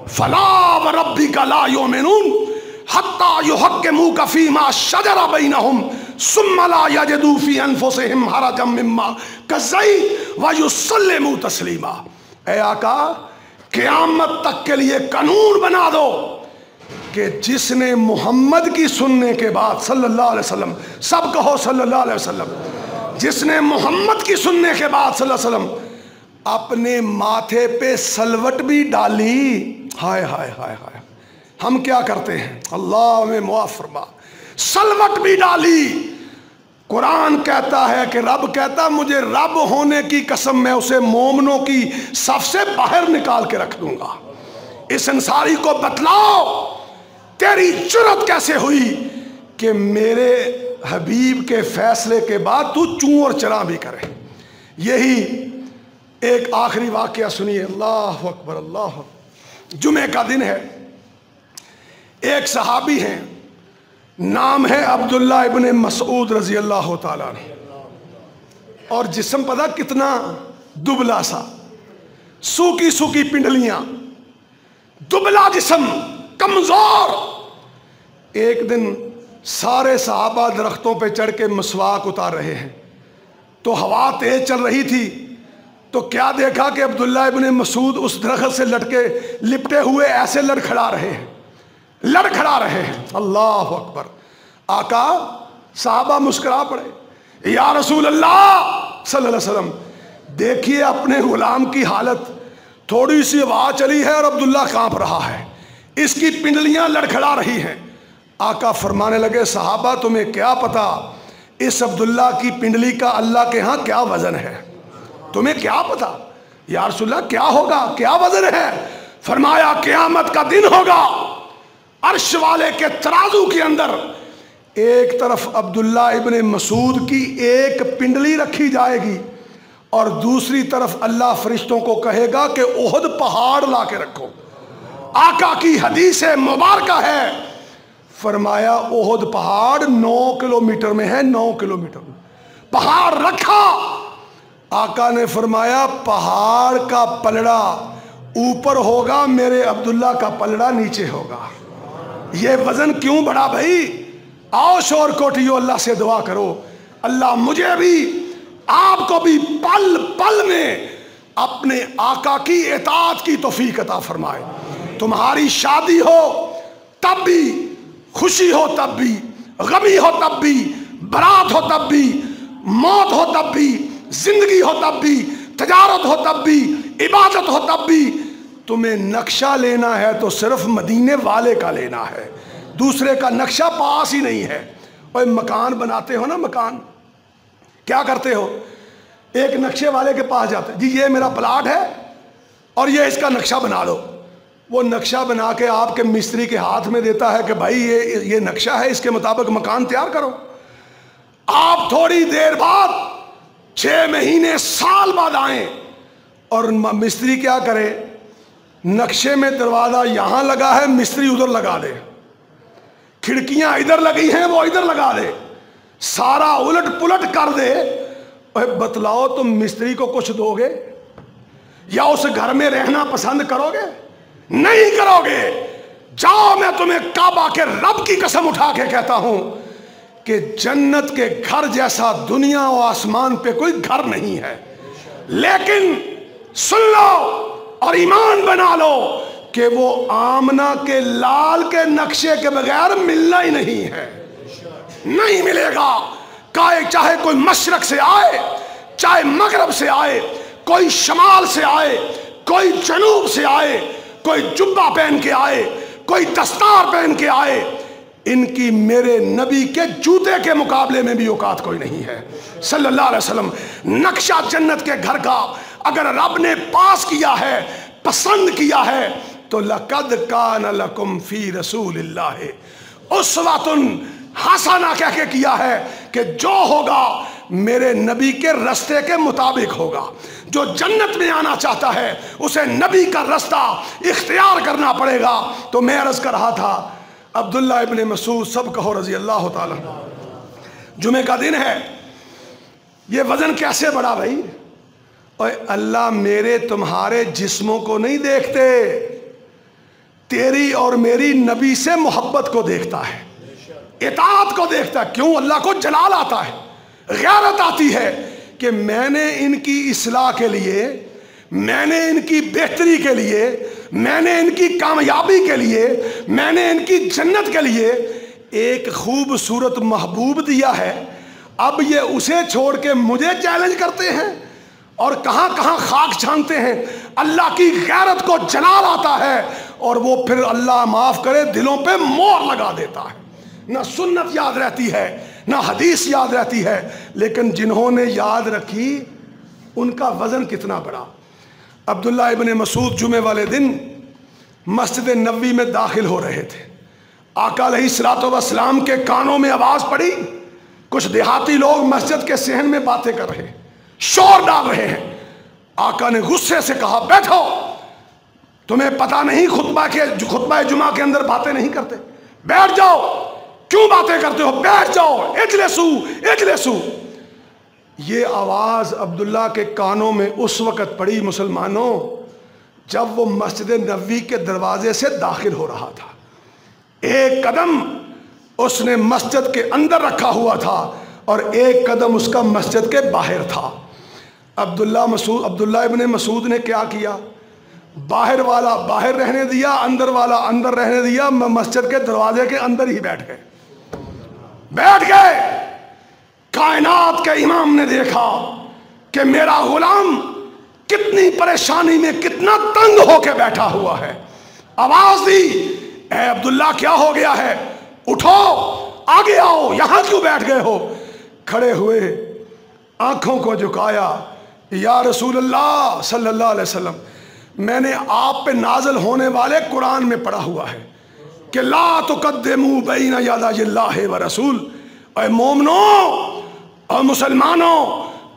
فلا وربک لا یؤمنون حتی یحکموک فیما شجر بینہم ثم لا یجدوا فی انفسہم حرجا مما قضیت ویسلموا تسلیما۔ اے آقا قیامت تک کے لیے قانون بنا دو کہ جس نے محمد کی سننے کے بعد صلی اللہ علیہ وسلم، سب کہو صلی اللہ علیہ وسلم، جس نے محمد کی سننے کے بعد صلی اللہ علیہ وسلم اپنے ماتھے پہ سلوٹ بھی ڈالی، ہائے ہائے ہائے ہائے، ہم کیا کرتے ہیں، اللہ ہمیں معاف فرما، سلوٹ بھی ڈالی، قرآن کہتا ہے کہ رب کہتا مجھے رب ہونے کی قسم میں اسے مومنوں کی صف سے باہر نکال کے رکھ دوں گا۔ اس انصاری کو بتلاؤ تیری جرت کیسے ہوئی کہ میرے حبیب کے فیصلے کے بعد تو چوں اور چراں بھی کرے۔ یہی ایک آخری واقعہ سنیے، اللہ اکبر اللہ اکبر۔ جمعہ کا دن ہے، ایک صحابی ہیں، نام ہے عبداللہ ابن مسعود رضی اللہ تعالیٰ عنہ، اور جسم پتہ کتنا دبلا سا، سوکی سوکی پنڈلیاں، دبلا جسم، کمزور۔ ایک دن سارے صحابہ درختوں پہ چڑھ کے مسواک اتار رہے ہیں، تو ہوا تیز چل رہی تھی، تو کیا دیکھا کہ عبداللہ ابن مسعود اس درخت سے لپٹے ہوئے ایسے لڑکھڑا رہے ہیں، لڑکھڑا رہے ہیں۔ اللہ اکبر۔ آقا صحابہ مسکرا پڑے، یا رسول اللہ صلی اللہ علیہ وسلم دیکھیے اپنے غلام کی حالت، تھوڑی سی ہوا چلی ہے اور عبداللہ کانپ رہا ہے، اس کی پنڈلیاں لڑکھڑا رہی ہیں۔ آقا فرمانے لگے صحابہ تمہیں کیا پتا اس عبداللہ کی پنڈلی کا اللہ کے ہاں کیا وزن ہے، تمہیں کیا پتا؟ یا رسول اللہ کیا ہوگا، کیا وزن ہے؟ فرمایا قیامت کا دن ہوگا، عرش والے کے ترازو کے اندر ایک طرف عبداللہ ابن مسعود کی ایک پنڈلی رکھی جائے گی اور دوسری طرف اللہ فرشتوں کو کہے گا کہ احد پہاڑ لا کے رکھو۔ آقا کی حدیث مبارکہ ہے، فرمایا احد پہاڑ 9 کلومیٹر میں ہے، 9 کلومیٹر میں پہاڑ رکھا۔ آقا نے فرمایا پہاڑ کا پلڑا اوپر ہوگا، میرے عبداللہ کا پلڑا نیچے ہوگا۔ یہ وزن کیوں بڑھا بھائی؟ آؤ شور کوٹیو اللہ سے دعا کرو، اللہ مجھے بھی آپ کو بھی پل پل میں اپنے آقا کی اطاعت کی توفیق عطا فرمائے۔ تمہاری شادی ہو تب بھی، خوشی ہو تب بھی، غمی ہو تب بھی، برات ہو تب بھی، موت ہو تب بھی، زندگی ہو تب بھی، تجارت ہو تب بھی، عبادت ہو تب بھی، تمہیں نقشہ لینا ہے تو صرف مدینے والے کا لینا ہے، دوسرے کا نقشہ پاس ہی نہیں ہے۔ اور مکان بناتے ہو نا، مکان کیا کرتے ہو؟ ایک نقشے والے کے پاس جاتے جی یہ میرا پلاٹ ہے اور یہ اس کا نقشہ بنا دو، وہ نقشہ بنا کے آپ کے مستری کے ہاتھ میں دیتا ہے کہ بھائی یہ نقشہ ہے، اس کے مطابق مکان تیار کرو۔ آپ تھوڑی دیر بعد 6 مہینے سال بعد آئیں اور مستری کیا کرے، نقشے میں دروازہ یہاں لگا ہے، مستری ادھر لگا دے، کھڑکیاں ادھر لگی ہیں وہ ادھر لگا دے، سارا الٹ پلٹ کر دے۔ بتلاؤ تم مستری کو کچھ دو گے یا اس گھر میں رہنا پسند کرو گے؟ نہیں کرو گے۔ جاؤ، میں تمہیں کعبہ کے رب کی قسم اٹھا کے کہتا ہوں کہ جنت کے گھر جیسا دنیا و آسمان پہ کوئی گھر نہیں ہے، لیکن سن لو اور ایمان بنا لو کہ وہ آمنہ کے لال کے نقشے کے بغیر ملنا ہی نہیں ہے، نہیں ملے گا۔ چاہے کوئی مشرق سے آئے، چاہے مغرب سے آئے، کوئی شمال سے آئے، کوئی جنوب سے آئے، کوئی جبہ پہن کے آئے، کوئی دستار پہن کے آئے، ان کی میرے نبی کے جوتے کے مقابلے میں بھی اوقات کوئی نہیں ہے صلی اللہ علیہ وسلم۔ نقشہ جنت کے گھر کا اگر رب نے پاس کیا ہے، پسند کیا ہے، تو لَقَدْ كَانَ لَكُمْ فِي رَسُولِ اللَّهِ أُسْوَةٌ ہاسا نہ کہہ کے کیا ہے کہ جو ہوگا میرے نبی کے رستے کے مطابق ہوگا. جو جنت میں آنا چاہتا ہے اسے نبی کا رستہ اختیار کرنا پڑے گا. تو میں عرض کر رہا تھا عبداللہ ابن مسعود سب کہو رضی اللہ تعالیٰ. جمعے کا دن ہے. یہ وزن کیسے بڑھا بھائی؟ اور اللہ میرے تمہارے جسموں کو نہیں دیکھتے، تیری اور میری نبی سے محبت کو دیکھتا ہے، اطاعت کو دیکھتا ہے. کیوں؟ اللہ کو جلال آتا ہے، غیرت آتی ہے کہ میں نے ان کی اصلاح کے لیے، میں نے ان کی بہتری کے لیے، میں نے ان کی کامیابی کے لیے، میں نے ان کی جنت کے لیے ایک خوبصورت محبوب دیا ہے. اب یہ اسے چھوڑ کے مجھے چیلنج کرتے ہیں اور کہاں کہاں خاک چھانتے ہیں. اللہ کی غیرت کو جلال آتا ہے اور وہ پھر اللہ معاف کرے دلوں پہ مہر لگا دیتا ہے. نہ سنت یاد رہتی ہے نہ حدیث یاد رہتی ہے، لیکن جنہوں نے یاد رکھی ان کا وزن کتنا بڑا. عبداللہ ابن مسعود جمعے والے دن مسجد نبوی میں داخل ہو رہے تھے. آقا علیہ الصلوۃ والسلام کے کانوں میں آواز پڑی. کچھ دیہاتی لوگ مسجد کے صحن میں باتیں کر رہے ہیں، شور ڈال رہے ہیں. آقا نے غصے سے کہا بیٹھو، تمہیں پتہ نہیں خطبہ جمعہ کے اندر باتیں نہیں کرتے؟ بیٹھ جاؤ، کیوں باتیں کرتے ہو؟ بیٹھ جاؤ، اجلسو اجلسو. یہ آواز عبداللہ کے کانوں میں اس وقت پڑی مسلمانوں جب وہ مسجد نبوی کے دروازے سے داخل ہو رہا تھا. ایک قدم اس نے مسجد کے اندر رکھا ہوا تھا اور ایک قدم اس کا مسجد کے باہر تھا. عبداللہ ابن مسعود نے کیا کیا؟ باہر والا باہر رہنے دیا، اندر والا اندر رہنے دیا. مسجد کے دروازے کے اندر ہی بیٹھ گئے. کائنات کے امام نے دیکھا کہ میرا غلام کتنی پریشانی میں، کتنا تنگ ہو کے بیٹھا ہوا ہے. آواز دی، اے عبداللہ کیا ہو گیا ہے؟ اٹھو، آگے آؤ، یہاں کیوں بیٹھ گئے ہو؟ کھڑے ہوئے، آنکھوں کو جھکایا. یا رسول اللہ صلی اللہ علیہ وسلم، میں نے آپ پہ نازل ہونے والے قرآن میں پڑھا ہوا ہے کہ لا تقدموا بین یدی اللہ ورسول. اے مومنو اور مسلمانوں،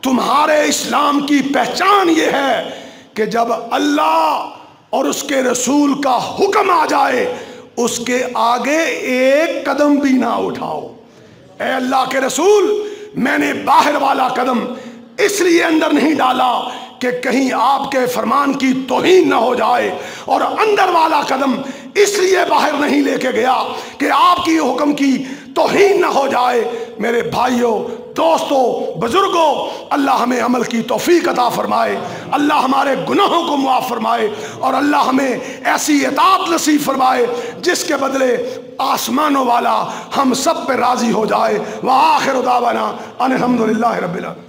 تمہارے اسلام کی پہچان یہ ہے کہ جب اللہ اور اس کے رسول کا حکم آ جائے اس کے آگے ایک قدم بھی نہ اٹھاؤ. اے اللہ کے رسول، میں نے باہر والا قدم اس لیے اندر نہیں ڈالا کہ کہیں آپ کے فرمان کی توہین نہ ہو جائے، اور اندر والا قدم اس لیے باہر نہیں لے کے گیا کہ آپ کی حکم کی توہین نہ ہو جائے. میرے بھائیوں، دوستوں، بزرگوں، اللہ ہمیں عمل کی توفیق عطا فرمائے، اللہ ہمارے گناہوں کو معاف فرمائے، اور اللہ ہمیں ایسی اطاعت نصیب فرمائے جس کے بدلے آسمانوں والا ہم سب پہ راضی ہو جائے. وآخر دعوانا ان الحمد للہ رب العالمین.